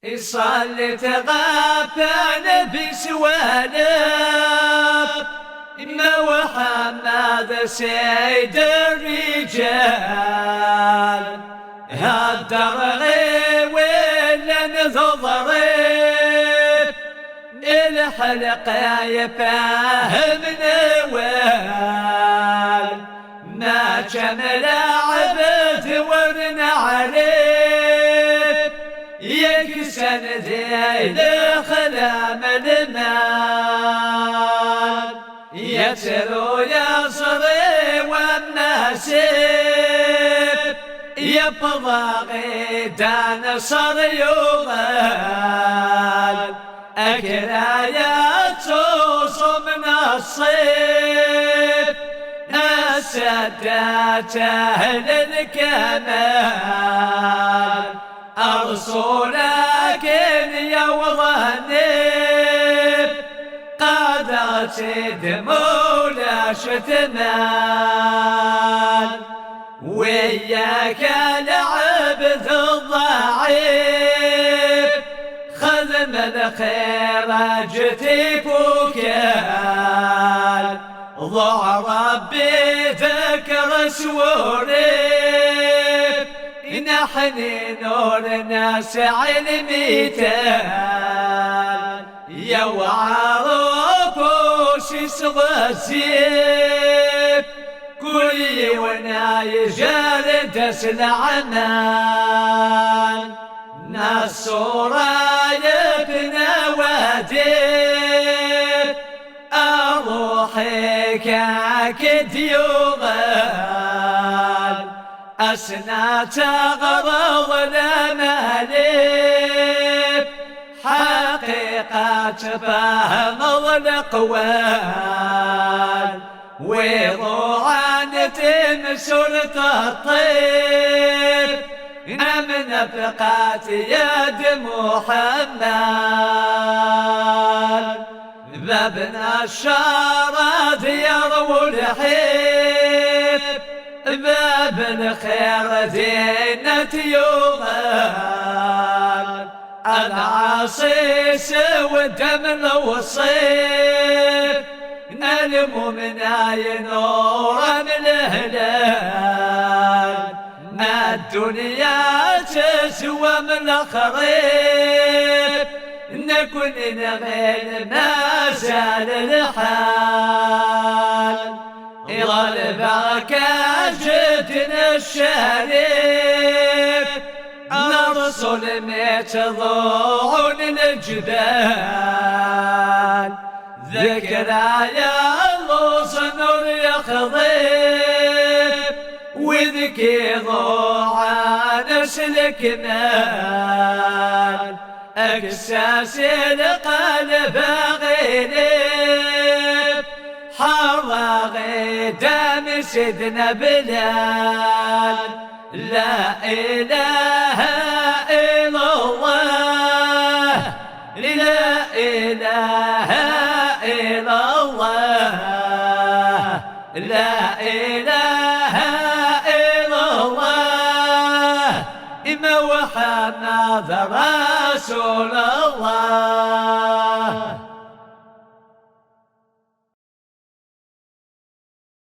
يصلي تغفل بسوالف إما محمد سيد الرجال هالدرغي ولا نضرب الحلقة يفهم نوال ما كمل عبد ورنا عليه يكسن ذيل خلام المال يتلو يصري والناسب يبضى غيدان صر يغال أكرايات صوم الصيف السادات أهل الكمال أرسلك يا وظنب قادت دمولا شتمال وياك العبد الضعيف خدم الخير جتي بوكال ضع ربي ذكر سوريب نحن نورنا سعي المثال يا وعرف وشيس غزيب كل وناي جارد العمان ناس رايبنا وديب أروحك عكد يغال أسنى تغرض لماليب حقيقة فهم الأقوال وضوعان تمسر الطيب من بقات يد محمد بابنا الشارد يروي الحيب باب الخير زينة يغال العصيص والدم الوصيب نلم من آي نورا من الهلال ما الدنيا تسوى من الخريب نكون نغير ما زال الحال إلى البركة جدنا الشريف نرسل متضوع الجبال ذكرى اللوص نور يخضيب وذكي ضوعا نسلك مال أكساس القلب غيرب حرغي دم سيدنا بلال لا إله إلا الله لا إله إلا الله لا إله إلا الله إما محمد رسول الله.